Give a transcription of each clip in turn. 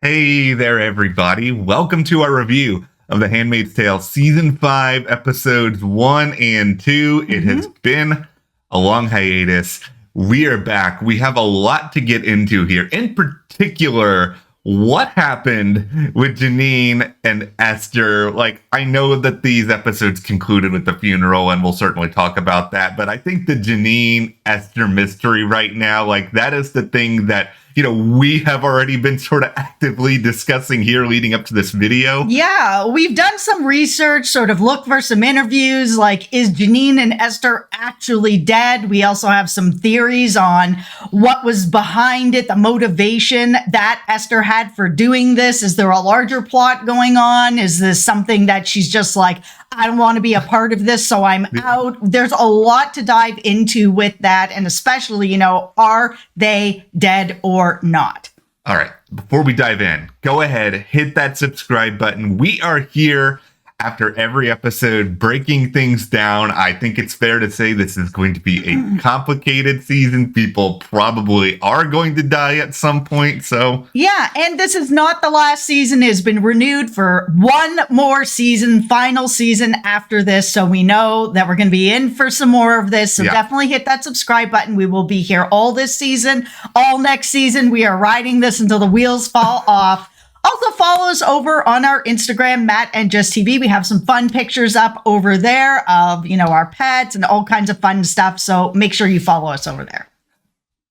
Hey there, everybody. Welcome to our review of The Handmaid's Tale Season 5, Episodes 1 and 2. It has been a long hiatus. We are back. We have a lot to get into here. In particular, what happened with Janine and Esther? Like, I know that these episodes concluded with the funeral, and we'll certainly talk about that. But I think the Janine-Esther mystery right now, like, that is the thing that we have already been sort of actively discussing here leading up to this video. Yeah, we've done some research, sort of look for some interviews, like, is Janine and Esther actually dead? We also have some theories on what was behind it, the motivation that Esther had for doing this. Is there a larger plot going on? Is this something that she's just like, I don't want to be a part of this, so I'm out? There's a lot to dive into with that, and especially, are they dead or not? All right, before we dive in, go ahead, hit that subscribe button. We are here after every episode breaking things down. I think it's fair to say this is going to be a complicated season. People probably are going to die at some point, so. Yeah, and this is not the last season. It has been renewed for one more season, final season after this, so we know that we're going to be in for some more of this, so definitely hit that subscribe button. We will be here all this season, all next season. We are riding this until the wheels fall off. Also follow us over on our Instagram, Matt and Jess TV. We have some fun pictures up over there of, our pets and all kinds of fun stuff. So make sure you follow us over there.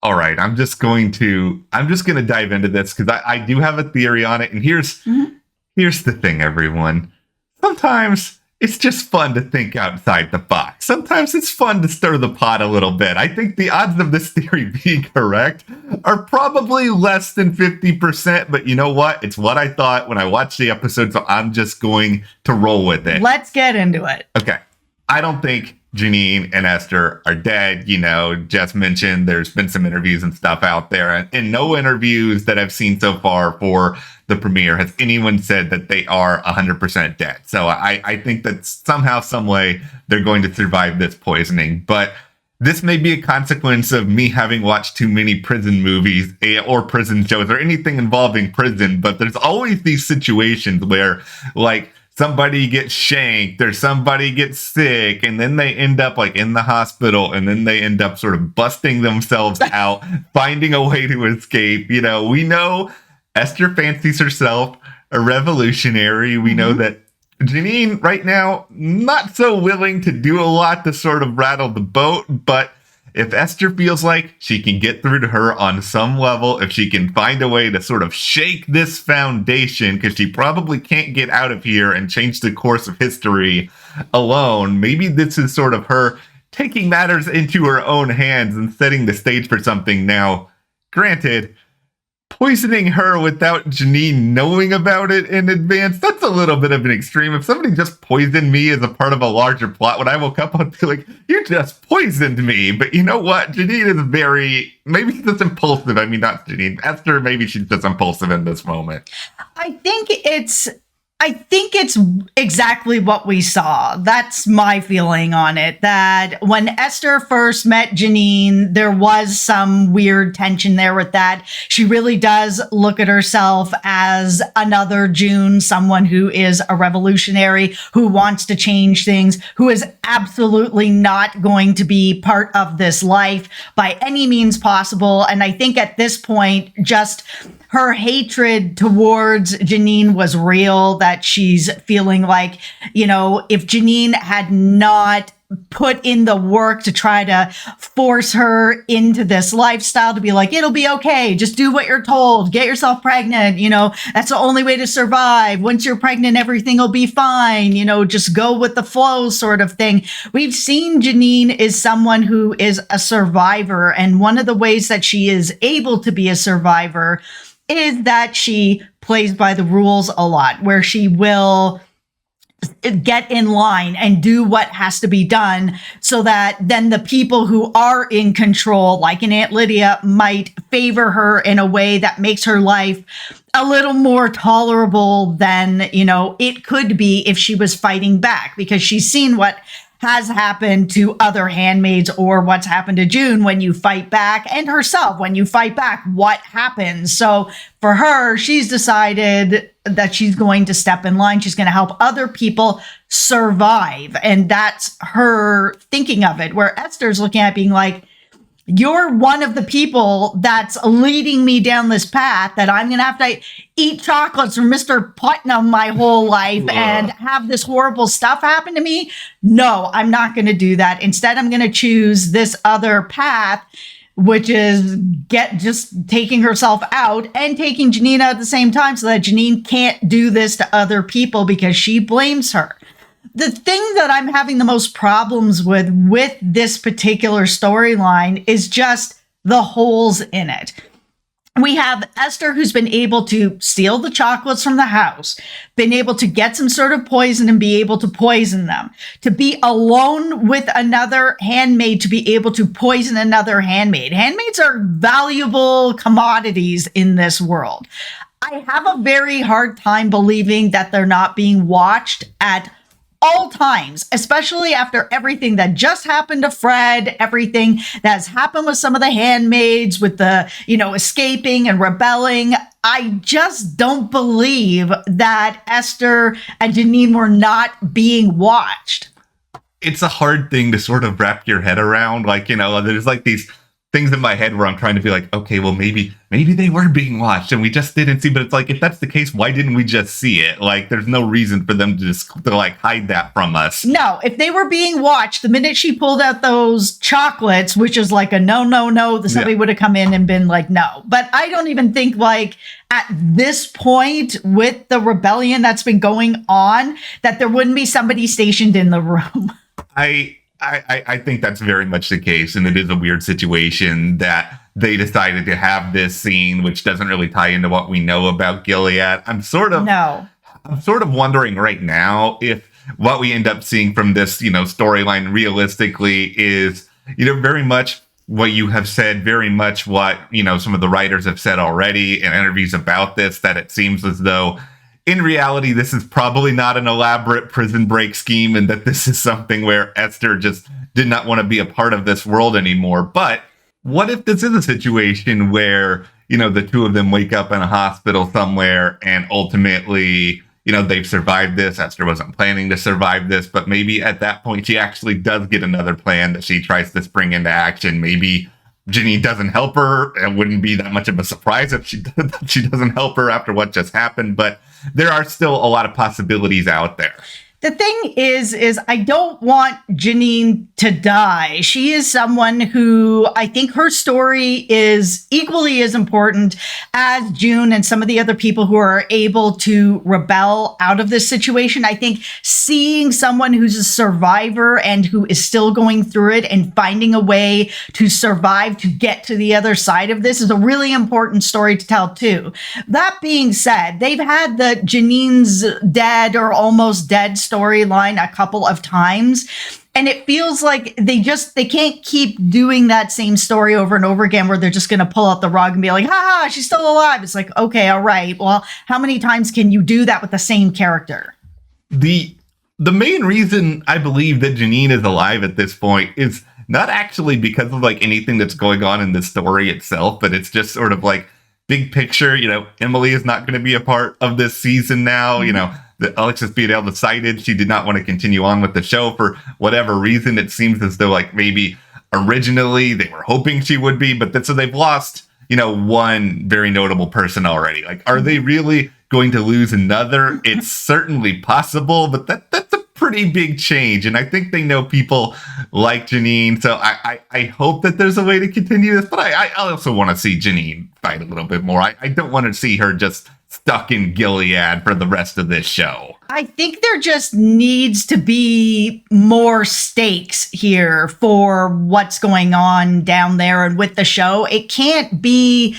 All right. I'm just going to dive into this because I do have a theory on it. And here's the thing, everyone. Sometimes it's just fun to think outside the box. Sometimes it's fun to stir the pot a little bit. I think the odds of this theory being correct are probably less than 50%, but you know what? It's what I thought when I watched the episode, so I'm just going to roll with it. Let's get into it. Okay. I don't think Janine and Esther are dead. Jess mentioned there's been some interviews and stuff out there, and in no interviews that I've seen so far for the premiere has anyone said that they are 100% dead. So I think that somehow, some way, they're going to survive this poisoning. But this may be a consequence of me having watched too many prison movies or prison shows or anything involving prison. But there's always these situations where, like, somebody gets shanked or somebody gets sick and then they end up like in the hospital and then they end up sort of busting themselves out, finding a way to escape. We know Esther fancies herself a revolutionary. We know that Janine right now, not so willing to do a lot to sort of rattle the boat, but if Esther feels like she can get through to her on some level, if she can find a way to sort of shake this foundation, because she probably can't get out of here and change the course of history alone, maybe this is sort of her taking matters into her own hands and setting the stage for something. Now, granted, poisoning her without Janine knowing about it in advance, that's a little bit of an extreme. If somebody just poisoned me as a part of a larger plot, when I woke up, I'd be like, you just poisoned me. But you know what? Janine is maybe just impulsive. I mean, not Janine. Esther, maybe she's just impulsive in this moment. I think it's exactly what we saw. That's my feeling on it, that when Esther first met Janine, there was some weird tension there with that. She really does look at herself as another June, someone who is a revolutionary, who wants to change things, who is absolutely not going to be part of this life by any means possible. And I think at this point, just her hatred towards Janine was real, that she's feeling like, if Janine had not put in the work to try to force her into this lifestyle, to be like, it'll be okay, just do what you're told, get yourself pregnant, that's the only way to survive. Once you're pregnant, everything will be fine, just go with the flow sort of thing. We've seen Janine is someone who is a survivor, and one of the ways that she is able to be a survivor is that she plays by the rules a lot, where she will get in line and do what has to be done so that then the people who are in control, like an Aunt Lydia, might favor her in a way that makes her life a little more tolerable than, it could be if she was fighting back, because she's seen what has happened to other handmaids or what's happened to June when you fight back, and herself when you fight back, what happens. So for her, she's decided that she's going to step in line. She's going to help other people survive. And that's her thinking of it, where Esther's looking at it being like, you're one of the people that's leading me down this path that I'm going to have to eat chocolates from Mr. Putnam my whole life and have this horrible stuff happen to me. No, I'm not going to do that. Instead, I'm going to choose this other path, which is just taking herself out and taking Janine at the same time so that Janine can't do this to other people because she blames her. The thing that I'm having the most problems with this particular storyline is just the holes in it. We have Esther, who's been able to steal the chocolates from the house, been able to get some sort of poison and be able to poison them, to be alone with another handmaid, to be able to poison another handmaid. Handmaids are valuable commodities in this world. I have a very hard time believing that they're not being watched at all times, especially after everything that just happened to Fred, everything that's happened with some of the handmaids, with the, escaping and rebelling. I just don't believe that Esther and Janine were not being watched. It's a hard thing to sort of wrap your head around. There's like these things in my head where I'm trying to be like, okay, well, maybe they were being watched and we just didn't see. But it's like, if that's the case, why didn't we just see it? Like, there's no reason for them to hide that from us. No, if they were being watched, the minute she pulled out those chocolates, which is like a no, somebody would have come in and been like, no. But I don't even think at this point with the rebellion that's been going on, that there wouldn't be somebody stationed in the room. I think that's very much the case, and it is a weird situation that they decided to have this scene, which doesn't really tie into what we know about Gilead. I'm sort of wondering right now if what we end up seeing from this, storyline realistically is, very much what you have said, very much what, some of the writers have said already in interviews about this, that it seems as though in reality, this is probably not an elaborate prison break scheme, and that this is something where Esther just did not want to be a part of this world anymore. But what if this is a situation where, the two of them wake up in a hospital somewhere and ultimately, they've survived this. Esther wasn't planning to survive this, but maybe at that point she actually does get another plan that she tries to spring into action. Maybe Janine doesn't help her. It wouldn't be that much of a surprise if she doesn't help her after what just happened, but there are still a lot of possibilities out there. The thing is I don't want Janine to die. She is someone who I think her story is equally as important as June and some of the other people who are able to rebel out of this situation. I think seeing someone who's a survivor and who is still going through it and finding a way to survive to get to the other side of this is a really important story to tell too. That being said, they've had the Janine's dead or almost dead storyline a couple of times, and it feels like they can't keep doing that same story over and over again where they're just going to pull out the rug and be like, ha, she's still alive. It's like, okay, all right, well, how many times can you do that with the same character? The main reason I believe that Janine is alive at this point is not actually because of anything that's going on in the story itself, but it's just sort of big picture. Emily is not going to be a part of this season now. That Alexis Bledel decided she did not want to continue on with the show for whatever reason. It seems as though maybe originally they were hoping she would be, but so they've lost, one very notable person already. Are they really going to lose another? It's certainly possible, but that's a pretty big change. And I think they know people like Janine. So I hope that there's a way to continue this, but I also want to see Janine fight a little bit more. I don't want to see her just stuck in Gilead for the rest of this show. I think there just needs to be more stakes here for what's going on down there and with the show. It can't be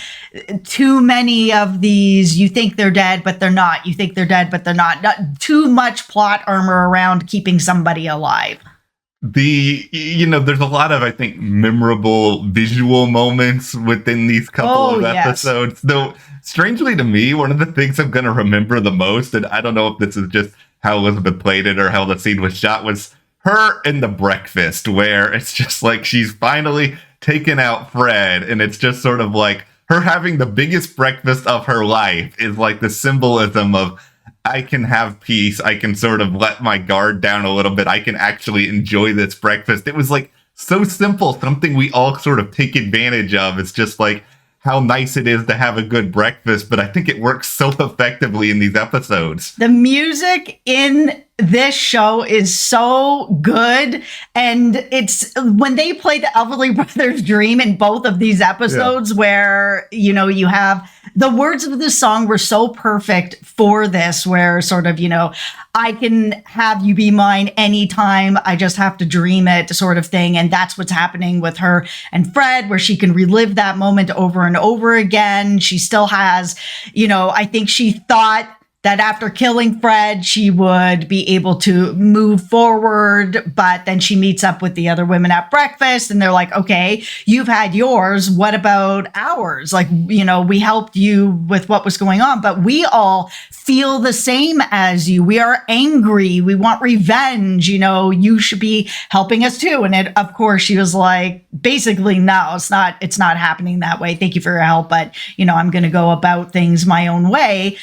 too many of these, you think they're dead, but they're not. You think they're dead, but they're not. Not too much plot armor around keeping somebody alive. There's a lot of, I think, memorable visual moments within these couple of episodes. Though, strangely to me, one of the things I'm going to remember the most, and I don't know if this is just how Elizabeth played it or how the scene was shot, was her in the breakfast where it's just like she's finally taken out Fred, and it's just sort of like her having the biggest breakfast of her life is like the symbolism of I can have peace. I can sort of let my guard down a little bit. I can actually enjoy this breakfast. It was like so simple, something we all sort of take advantage of. It's just like how nice it is to have a good breakfast, but I think it works so effectively in these episodes. The music in this show is so good, and it's when they play the Everly Brothers Dream in both of these episodes where, you know, you have the words of the song were so perfect for this, where sort of, you know, I can have you be mine anytime, I just have to dream it sort of thing. And that's what's happening with her and Fred, where she can relive that moment over and over again. She still has, you know, I think she thought that after killing Fred, she would be able to move forward. But then she meets up with the other women at breakfast and they're like, okay, you've had yours. What about ours? Like, you know, we helped you with what was going on, but we all feel the same as you. We are angry. We want revenge. You know, you should be helping us too. And it, of course, she was like, basically, no, it's not happening that way. Thank you for your help. But, you know, I'm going to go about things my own way.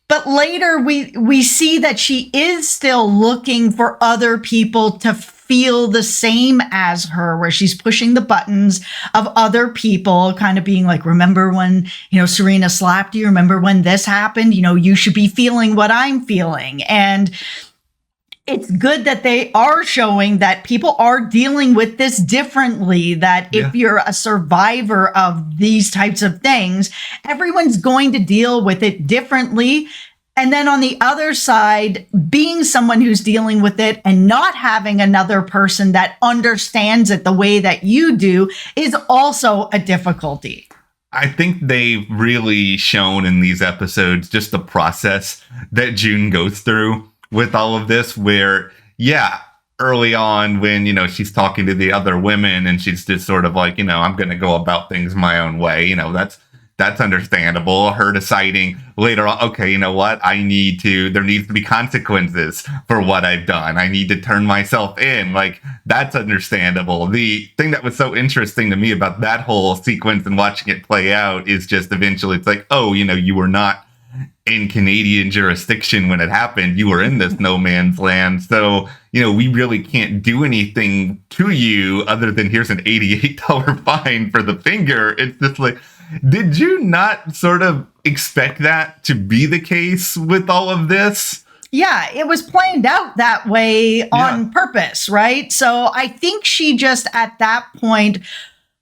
But later we see that she is still looking for other people to feel the same as her, where she's pushing the buttons of other people, kind of being like, remember when, you know, Serena slapped you? Remember when this happened? You know, you should be feeling what I'm feeling. And it's good that they are showing that people are dealing with this differently, that if you're a survivor of these types of things, everyone's going to deal with it differently. And then on the other side, being someone who's dealing with it and not having another person that understands it the way that you do is also a difficulty. I think they've really shown in these episodes just the process that June goes through with all of this, where, early on when, you know, she's talking to the other women and she's just sort of like, you know, I'm going to go about things my own way. You know, that's understandable. Her deciding later on, okay, you know what? there needs to be consequences for what I've done. I need to turn myself in. Like, that's understandable. The thing that was so interesting to me about that whole sequence and watching it play out is just eventually it's like, oh, you know, you were not in Canadian jurisdiction when it happened. You were in this no man's land. So, you know, we really can't do anything to you other than here's an $88 fine for the finger. It's just like, did you not sort of expect that to be the case with all of this? Yeah, it was planned out that way on purpose, right? So I think she just at that point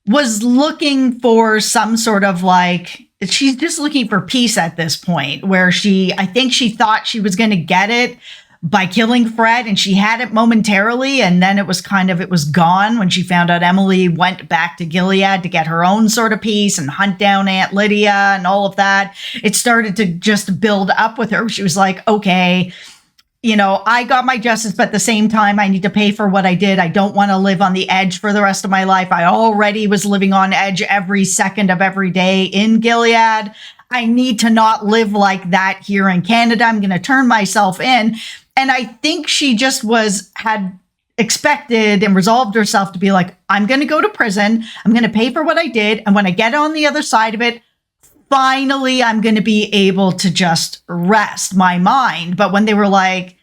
was looking for some sort of like, she's just looking for peace at this point, where I think she thought she was going to get it by killing Fred, and she had it momentarily, and then it was gone when she found out Emily went back to Gilead to get her own sort of peace and hunt down Aunt Lydia and all of that. It started to just build up with her. She was like, okay, you know, I got my justice, but at the same time, I need to pay for what I did. I don't want to live on the edge for the rest of my life. I already was living on edge every second of every day in Gilead. I need to not live like that here in Canada. I'm going to turn myself in. And I think she just had expected and resolved herself to be like, I'm going to go to prison. I'm going to pay for what I did. And when I get on the other side of it, finally, I'm going to be able to just rest my mind. But when they were like,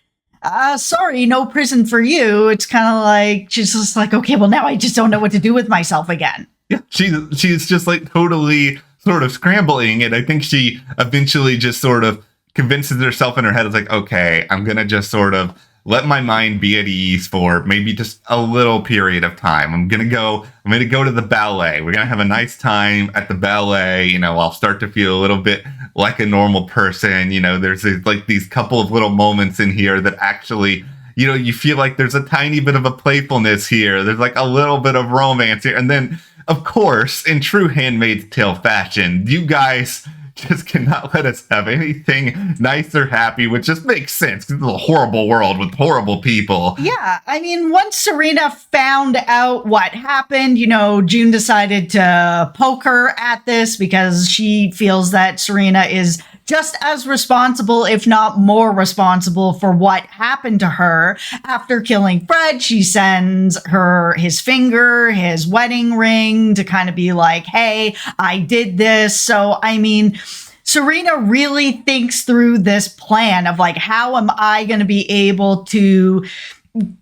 sorry, no prison for you, it's kind of like, she's just like, okay, well, now I just don't know what to do with myself again. Yeah, she's just like totally sort of scrambling. And I think she eventually just sort of convinces herself in her head, it's like, okay, I'm going to just sort of let my mind be at ease for maybe just a little period of time. I'm going to go to the ballet. We're going to have a nice time at the ballet. You know, I'll start to feel a little bit like a normal person. You know, there's like these couple of little moments in here that actually, you know, you feel like there's a tiny bit of a playfulness here. There's like a little bit of romance here. And then, of course, in true Handmaid's Tale fashion, you guys just cannot let us have anything nice or happy, which just makes sense because it's a horrible world with horrible people. Yeah, I mean, once Serena found out what happened, you know, June decided to poke her at this because she feels that Serena is just as responsible, if not more responsible, for what happened to her. After killing Fred, she sends her his finger, his wedding ring, to kind of be like, hey, I did this. So, I mean, Serena really thinks through this plan of like, how am I going to be able to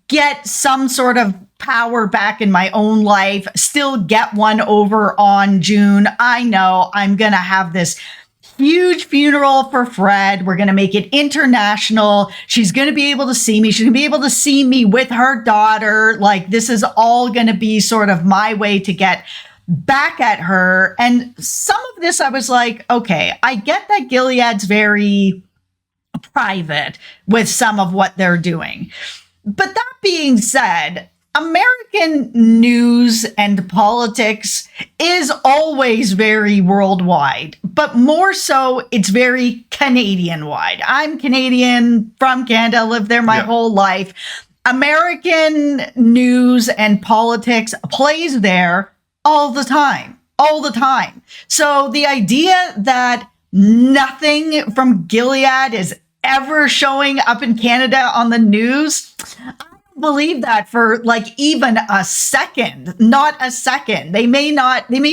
get some sort of power back in my own life, still get one over on June. I know I'm going to have this huge funeral for Fred. We're going to make it international. She's going to be able to see me. She's going to be able to see me with her daughter. Like, this is all going to be sort of my way to get back at her. And some of this, I was like, okay, I get that Gilead's very private with some of what they're doing. But that being said, American news and politics is always very worldwide, but more so, it's very Canadian wide. I'm Canadian, from Canada, lived there my whole life. American news and politics plays there all the time. So the idea that nothing from Gilead is ever showing up in Canada on the news, I don't believe that for like even a second. Not a second. They may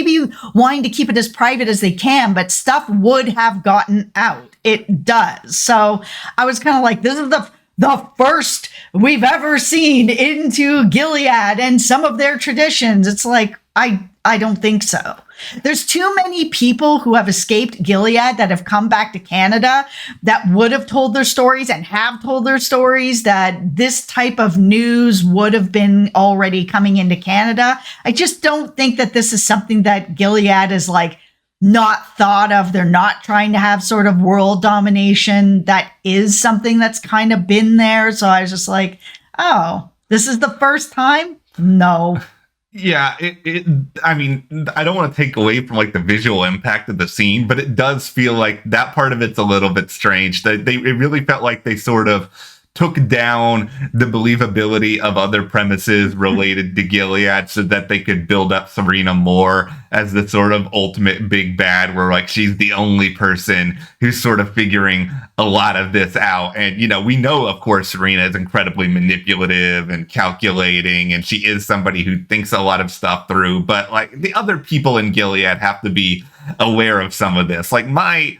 be wanting to keep it as private as they can, but stuff would have gotten out. It does. So I was kind of like, this is the first we've ever seen into Gilead and some of their traditions. It's like, I don't think so. There's too many people who have escaped Gilead that have come back to Canada that would have told their stories and have told their stories that this type of news would have been already coming into Canada. I just don't think that this is something that Gilead is like not thought of. They're not trying to have sort of world domination. That is something that's kind of been there. So I was just like, oh, this is the first time? No. Yeah, I mean, I don't want to take away from like the visual impact of the scene, but it does feel like that part of it's a little bit strange. It really felt like they sort of took down the believability of other premises related to Gilead so that they could build up Serena more as the sort of ultimate big bad, where like she's the only person who's sort of figuring a lot of this out. And, you know, we know, of course, Serena is incredibly manipulative and calculating, and she is somebody who thinks a lot of stuff through. But like the other people in Gilead have to be aware of some of this. Like my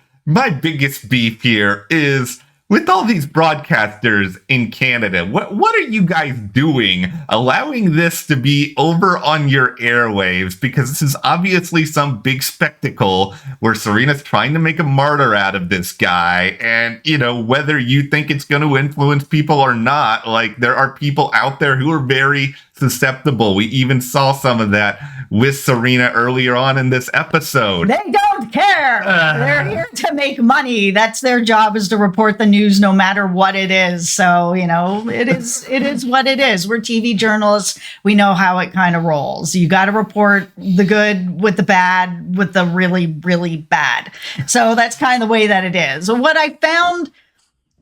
biggest beef here is, with all these broadcasters in Canada, what are you guys doing allowing this to be over on your airwaves? Because this is obviously some big spectacle where Serena's trying to make a martyr out of this guy. And, you know, whether you think it's going to influence people or not, like there are people out there who are very susceptible. We even saw some of that with Serena earlier on in this episode. They don't care. They're here to make money. That's their job, is to report the news no matter what it is. So, you know, it is what it is. We're TV journalists. We know how it kind of rolls. You got to report the good with the bad, with the really, really bad. So that's kind of the way that it is. What I found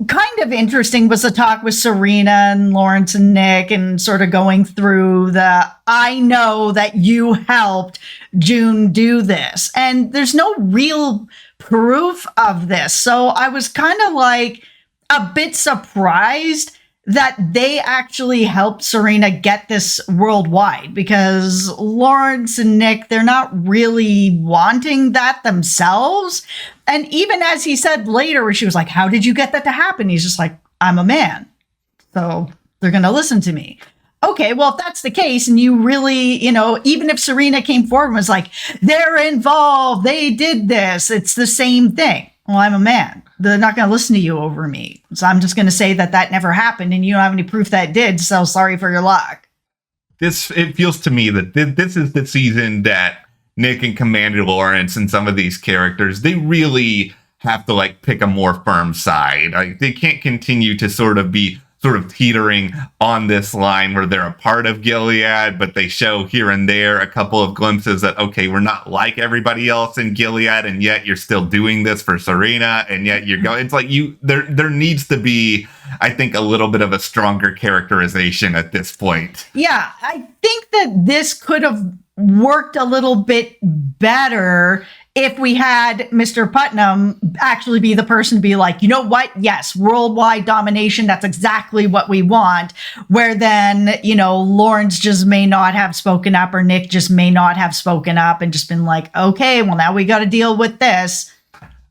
kind of interesting was the talk with Serena and Lawrence and Nick, and sort of going through I know that you helped June do this. And there's no real proof of this. So I was kind of like a bit surprised that they actually helped Serena get this worldwide, because Lawrence and Nick, they're not really wanting that themselves. And even as he said later, where she was like, how did you get that to happen? He's just like, I'm a man, so they're going to listen to me. Okay, well, if that's the case, and you really, you know, even if Serena came forward and was like, they're involved, they did this, it's the same thing. Well, I'm a man. They're not going to listen to you over me. So I'm just going to say that never happened, and you don't have any proof that it did. So sorry for your luck. It feels to me that this is the season that Nick and Commander Lawrence and some of these characters, they really have to like pick a more firm side. Like, they can't continue to sort of be teetering on this line where they're a part of Gilead, but they show here and there a couple of glimpses that, okay, we're not like everybody else in Gilead, and yet you're still doing this for Serena, and yet you're going, it's like there needs to be, I think, a little bit of a stronger characterization at this point. Yeah, I think that this could have worked a little bit better if we had Mr. Putnam actually be the person to be like, you know what? Yes, worldwide domination. That's exactly what we want. Where then, Lawrence just may not have spoken up, or Nick just may not have spoken up and just been like, okay, well, now we got to deal with this.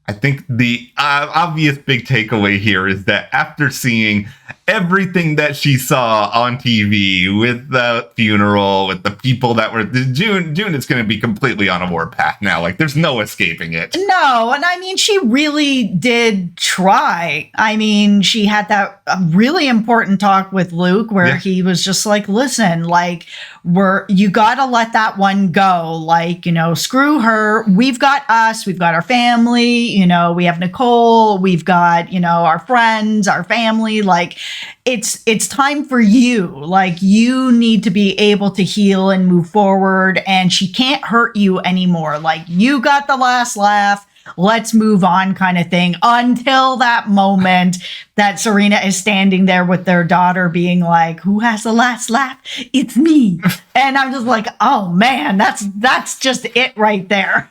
I think the obvious big takeaway here is that after seeing everything that she saw on TV with the funeral, with the people that were June is going to be completely on a warpath now. Like, there's no escaping it. No, and I mean, she really did try. I mean, she had that really important talk with Luke where he was just like, listen, like, you got to let that one go. Like, screw her. We've got us. We've got our family. We have Nicole. We've got, our friends, our family. Like, it's time for you. Like, you need to be able to heal and move forward, and she can't hurt you anymore. Like, you got the last laugh. Let's move on, kind of thing, until that moment that Serena is standing there with their daughter being like, who has the last laugh? It's me. And I'm just like, oh man, that's just it right there.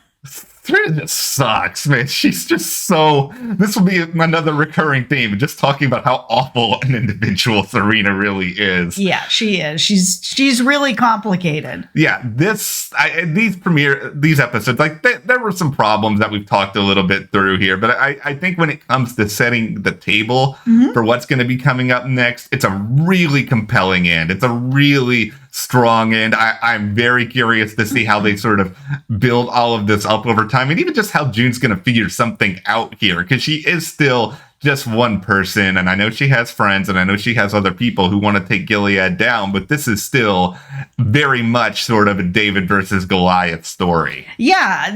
Serena just sucks, man. She's just so... This will be another recurring theme, just talking about how awful an individual Serena really is. Yeah, she is. She's really complicated. Yeah, these episodes, like, there were some problems that we've talked a little bit through here, but I think when it comes to setting the table for what's going to be coming up next, it's a really compelling end. It's a really strong end. I'm very curious to see how they sort of build all of this up over time, and even just how June's going to figure something out here, because she is still just one person, and I know she has friends, and I know she has other people who want to take Gilead down, but this is still very much sort of a David versus Goliath story. Yeah,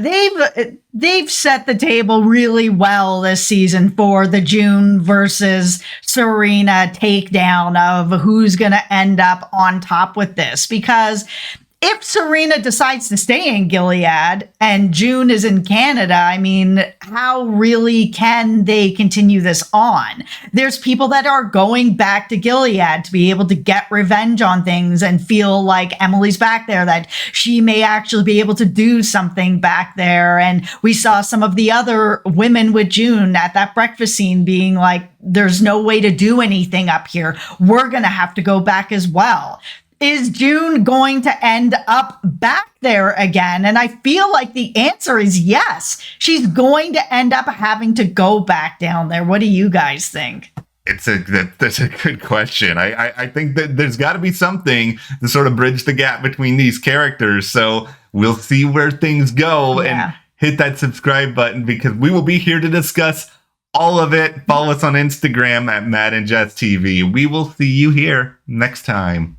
they've set the table really well this season for the June versus Serena takedown of who's going to end up on top with this, because if Serena decides to stay in Gilead and June is in Canada, I mean, how really can they continue this on? There's people that are going back to Gilead to be able to get revenge on things and feel like Emily's back there, that she may actually be able to do something back there. And we saw some of the other women with June at that breakfast scene being like, there's no way to do anything up here. We're going to have to go back as well. Is June going to end up back there again? And I feel like the answer is yes. She's going to end up having to go back down there. What do you guys think? That's a good question. I think that there's got to be something to sort of bridge the gap between these characters. So we'll see where things go, and hit that subscribe button, because we will be here to discuss all of it. Follow us on Instagram at Matt and Jess TV. We will see you here next time.